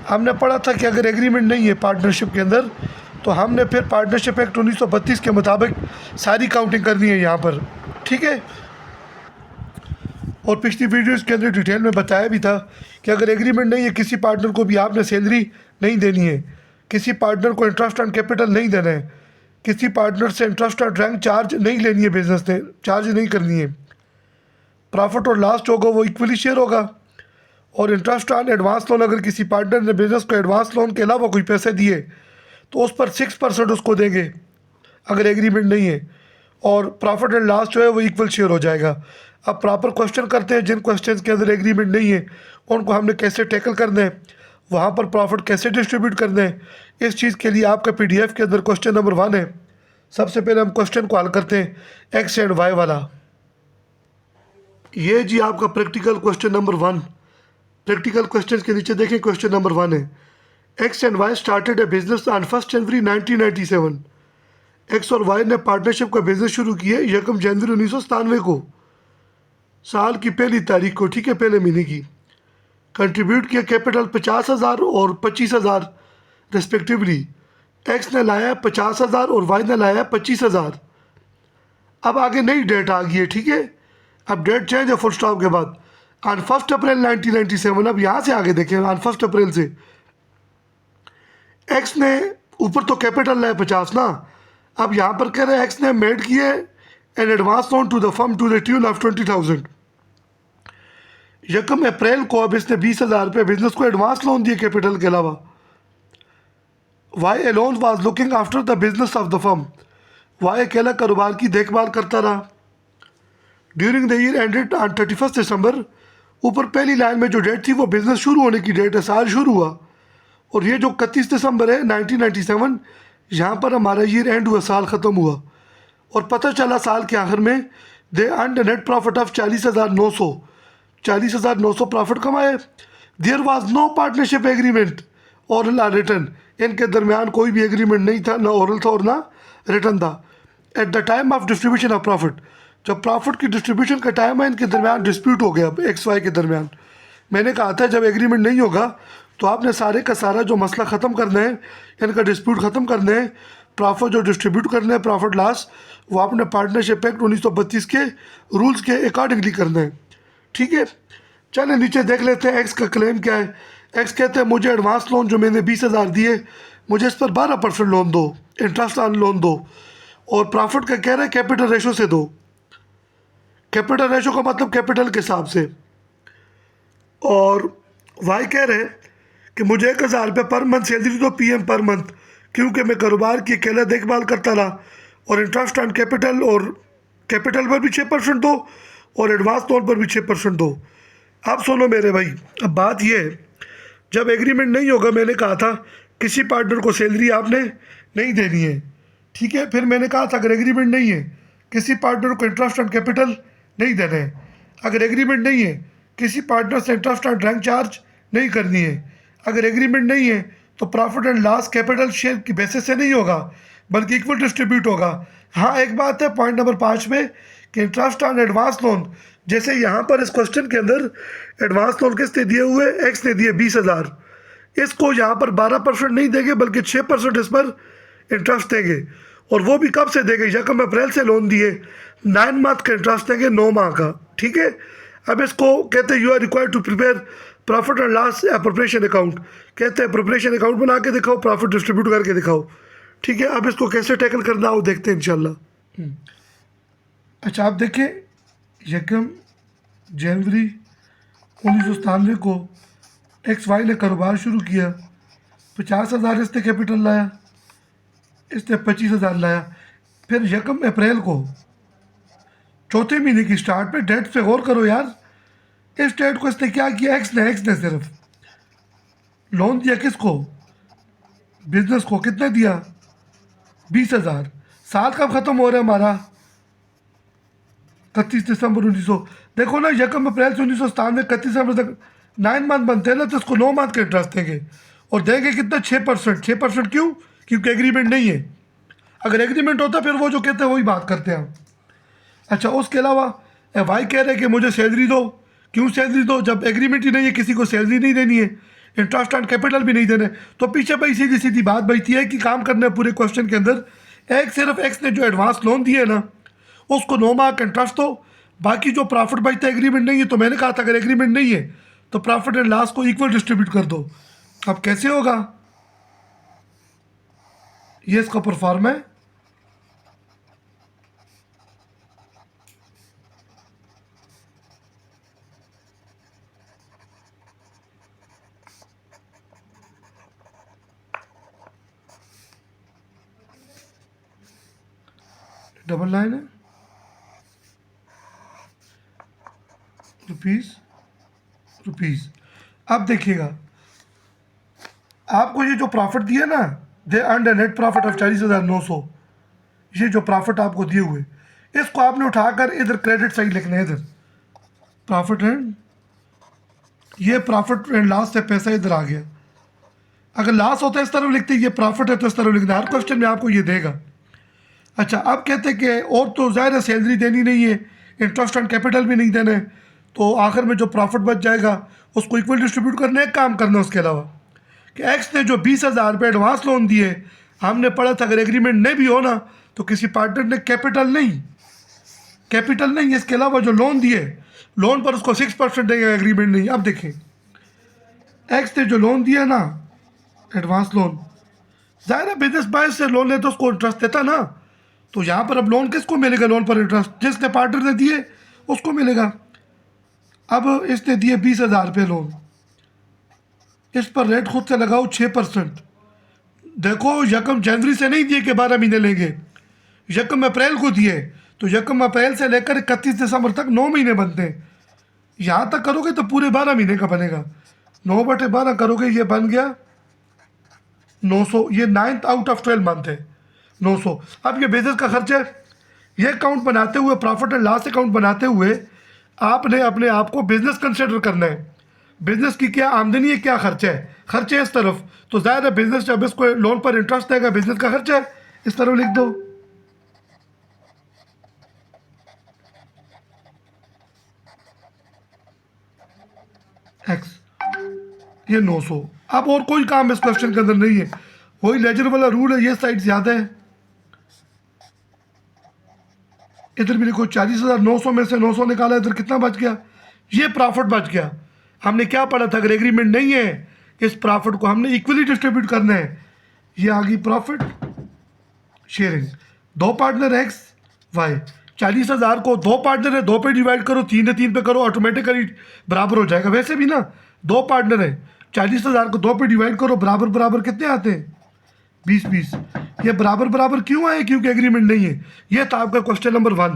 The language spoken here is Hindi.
हमने पढ़ा था कि अगर एग्रीमेंट नहीं है पार्टनरशिप के अंदर तो हमने फिर पार्टनरशिप एक्ट 1932 के मुताबिक सारी काउंटिंग करनी है यहाँ पर, ठीक है। और पिछली वीडियोस के अंदर डिटेल में बताया भी था कि अगर एग्रीमेंट नहीं है किसी पार्टनर को भी आपने सैलरी नहीं देनी है, किसी पार्टनर को इंटरेस्ट ऑन कैपिटल नहीं देना है, किसी पार्टनर से इंटरेस्ट ऑन रैंक चार्ज नहीं लेनी है, बिजनेस ने चार्ज नहीं करनी है, प्रॉफिट और लॉस होगा वो इक्वली शेयर होगा। और इंटरेस्ट ऑन एडवांस लोन, अगर किसी पार्टनर ने बिजनेस को एडवांस लोन के अलावा कोई पैसे दिए तो उस पर 6% उसको देंगे अगर एग्रीमेंट नहीं है। और प्रॉफिट एंड लॉस जो है वो इक्वल शेयर हो जाएगा। अब प्रॉपर क्वेश्चन करते हैं, जिन क्वेश्चन के अंदर एग्रीमेंट नहीं है उनको हमने कैसे टैकल करना है, वहाँ पर प्रॉफिट कैसे डिस्ट्रीब्यूट करना है, इस चीज़ के लिए आपका PDF के अंदर क्वेश्चन नंबर 1 है। सबसे पहले हम क्वेश्चन को हल करते हैं एक्स एंड वाई वाला। ये जी आपका practical question number 1। Practical question के नीचे देखें, क्वेश्चन नंबर 1 है X and Y started a business on 1 January 1997। X और वाई ने पार्टनरशिप का बिजनेस शुरू किया 1 जनवरी 1997 को, साल की पहली तारीख को, ठीक है, पहले महीने की। कंट्रीब्यूट किया कैपिटल 50,000 और 25,000 रिस्पेक्टिवली। एक्स ने लाया 50,000 और वाई ने लाया 25,000। अब आगे नई डेट आ गई है, ठीक है। अब डेट चेंज है फुल स्टॉप के बाद, ऑन 1 अप्रैल 1997। अब यहाँ से आगे देखें, ऑन 1 अप्रैल से एक्स ने ऊपर तो कैपिटल लाया 50 ना, अब यहाँ पर कह रहे हैं एक्स ने मेड किए an advance loan to the firm to the tune of 20,000। 1 अप्रैल को अब इसने 20,000 रुपये बिजनेस को एडवांस लोन दिए कैपिटल के अलावा। Y alone was looking after the business of the firm. Y अकेला कारोबार की देखभाल करता रहा। During the year ended on 31 December. ऊपर पहली लाइन में जो डेट थी वो बिजनेस शुरू होने की डेट है, साल शुरू हुआ। और ये जो 31 दिसंबर है 1997, यहाँ पर हमारा ईयर एंड हुआ, साल ख़त्म हुआ। और पता चला साल के आखिर में they earned net profit of 40,900 profit कमाए। There was no partnership agreement oral और रिटर्न। इनके दरमियान कोई भी एग्रीमेंट नहीं था, ना ओरल था और ना रिटर्न था। At the time of distribution of profit, जब प्रॉफिट की डिस्ट्रीब्यूशन का टाइम है इनके दरमियान डिस्प्यूट हो गया एक्स वाई के दरमियान। मैंने कहा था जब एग्रीमेंट नहीं होगा तो आपने सारे का सारा जो मसला ख़त्म करना है, इनका डिस्प्यूट ख़त्म करना है, प्रॉफिट जो डिस्ट्रीब्यूट करना है, प्रॉफिट लॉस, वो आपने पार्टनरशिप एक्ट 1932 के रूल्स के अकॉर्डिंगली करना है, ठीक है। चलें नीचे देख लेते हैं एक्स का क्लेम क्या है। एक्स कहते हैं मुझे एडवांस लोन जो मैंने 20,000 दिए, मुझे इस पर 12% लोन दो, इंटरेस्ट ऑन लोन दो। और प्रॉफिट का कह रहे हैं कैपिटल रेशो से दो। कैपिटल रेशो का मतलब कैपिटल के हिसाब से। और वाई कह रहे हैं कि मुझे 1,000 रुपये पर मंथ सैलरी दो PM पर मंथ, क्योंकि मैं कारोबार की अकेला देखभाल करता रहा। और इंटरेस्ट ऑन कैपिटल, और कैपिटल पर भी 6% दो और एडवांस लोन पर भी 6% दो। अब सुनो मेरे भाई, अब बात यह है, जब एग्रीमेंट नहीं होगा, मैंने कहा था किसी पार्टनर को सैलरी आपने नहीं देनी है, ठीक है। फिर मैंने कहा था अगर एग्रीमेंट नहीं है किसी पार्टनर को इंटरेस्ट ऑन कैपिटल नहीं देना है। अगर एग्रीमेंट नहीं है किसी पार्टनर से इंटरेस्ट ऑन रैंक चार्ज नहीं करनी है। अगर एग्रीमेंट नहीं है तो profit and loss capital share की बेसिस से नहीं होगा बल्कि इक्वल डिस्ट्रीब्यूट होगा। हाँ, एक बात है पॉइंट नंबर 5 में कि इंटरेस्ट ऑन एडवांस लोन, जैसे यहाँ पर इस क्वेश्चन के अंदर एडवांस लोन किसने दिए हुए, एक्स ने दिए 20,000। इसको यहाँ पर 12% नहीं देंगे बल्कि 6% इस पर इंटरेस्ट देंगे। और वो भी कब से देंगे, 1 अप्रैल से लोन दिए, 9 मंथ का इंटरेस्ट देंगे, 9 माह का, ठीक है। अब इसको कहते हैं you are required to prepare profit and loss appropriation account. कहते हैं एप्रोप्रिएशन अकाउंट बना के दिखाओ, प्रॉफिट डिस्ट्रीब्यूट करके दिखाओ, ठीक है। अब इसको कैसे टैकल करना वो देखते हैं इंशाल्लाह। अच्छा, आप देखें 1 जनवरी 1997 को एक्स वाई ने कारोबार शुरू किया। 50,000 इसने कैपिटल लाया, इसने 25,000 लाया। फिर 1 अप्रैल को चौथे महीने की स्टार्ट पे, डेट पे गौर करो यार, इस डेट को इसने क्या किया, एक्स ने सिर्फ लोन दिया किसको, बिजनेस को। कितना दिया, 20,000। साल कब ख़त्म हो रहा है हमारा, 31 दिसंबर 1900। देखो ना, 1 अप्रैल से 1997 31 दिसंबर तक 9 मंथ बनते हैं ना, तो इसको 9 मंथ का इंटरेस्ट देंगे। और देंगे कितना, 6%। 6% क्यों, क्योंकि एग्रीमेंट नहीं है। अगर एग्रीमेंट होता फिर वो जो कहते हैं वही बात करते हैं हम। अच्छा, उसके अलावा वाई कह रहे हैं कि मुझे सैलरी दो। क्यों सैलरी दो, जब एग्रीमेंट ही नहीं है, किसी को सैलरी नहीं देनी है, इंटरेस्ट एंड कैपिटल भी नहीं देने। तो पीछे भाई सीधी सीधी बात बचती है कि काम करना है पूरे क्वेश्चन के अंदर, एक सिर्फ एक्स ने जो एडवांस लोन दिए ना उसको 9 माह का इंटरेस्ट दो, बाकी जो प्रॉफिट बचता है एग्रीमेंट नहीं है, तो मैंने कहा था अगर एग्रीमेंट नहीं है तो प्रॉफिट एंड लॉस को इक्वल डिस्ट्रीब्यूट कर दो। अब कैसे होगा, ये इसका परफॉर्म है। डबल लाइन है, रुपीज़ रुपीज़। अब देखिएगा आपको ये जो प्रॉफिट दिया ना, they earn net profit of 40,900, ये जो प्रॉफिट आपको दिए हुए इसको आपने उठाकर इधर क्रेडिट साइड लिखना है, इधर प्रॉफिट एंड, ये प्रॉफिट एंड लॉस से पैसा इधर आ गया। अगर लॉस होता है इस तरफ लिखते, ये प्रॉफिट है तो इस तरफ लिखना, हर क्वेश्चन में आपको ये देगा। अच्छा अब कहते हैं कि और तो ज़ाहिर है सैलरी देनी नहीं है, इंटरेस्ट एंड कैपिटल भी नहीं देना है, तो आखिर में जो प्रॉफिट बच जाएगा उसको इक्वल डिस्ट्रीब्यूट करने एक काम करना उसके अलावा कि एक्स ने जो 20,000 रुपये एडवांस लोन दिए, हमने पढ़ा था अगर एग्रीमेंट नहीं भी हो ना तो किसी पार्टनर ने कैपिटल नहीं इसके अलावा जो लोन दिए, लोन पर उसको 6% देगा, एग्रीमेंट नहीं। अब देखें एक्स ने जो लोन दिया ना एडवांस लोन, ज़ाहिर है बिजनेस बाय से लोन ले तो उसको इंटरेस्ट देता ना, तो यहाँ पर अब लोन किसको मिलेगा, लोन पर इंटरेस्ट जिसने पार्टनर ने दिए उसको मिलेगा। अब इसने दिए 20,000 रुपये लोन, इस पर रेट खुद से लगाओ 6%। देखो यकम जनवरी से नहीं दिए कि 12 महीने लेंगे, यकम अप्रैल को दिए, तो यकम अप्रैल से लेकर 31 दिसंबर तक 9 महीने बनते हैं। यहाँ तक करोगे तो पूरे 12 महीने का बनेगा, 9/12 करोगे ये बन गया 900, ये 9th आउट ऑफ 12 मंथ है 900। अब ये बिजनेस का खर्च है, ये अकाउंट बनाते हुए, प्रॉफिट एंड लॉस अकाउंट बनाते हुए आपने अपने आप को बिजनेस कंसिडर करना है, बिजनेस की क्या आमदनी है क्या खर्चा है, खर्चे इस तरफ, तो ज़ाहिर है बिजनेस जब इसको लोन पर इंटरेस्ट देगा बिजनेस का खर्चा है, इस तरफ लिख दो एक्स, ये 900। अब और कोई काम इस क्वेश्चन के अंदर नहीं है, वही लेजर वाला रूल है, ये साइड ज़्यादा है, इधर भी देखो 40,900 में से 900 निकाला, इधर कितना बच गया, ये प्रॉफिट बच गया। हमने क्या पढ़ा था, अगर एग्रीमेंट नहीं है इस प्रॉफिट को हमने इक्वली डिस्ट्रीब्यूट करना है। ये आ गई प्रॉफिट शेयरिंग, दो पार्टनर एक्स वाई, 40,000 को दो पार्टनर है, दो पे डिवाइड करो, 3 है 3 पे करो, ऑटोमेटिकली बराबर हो जाएगा। वैसे भी ना दो पार्टनर है, 40,000 को दो पे डिवाइड करो, बराबर बराबर कितने आते हैं 20-20। ये बराबर बराबर क्यों आए, क्योंकि एग्रीमेंट नहीं है। ये था आपका क्वेश्चन नंबर 1।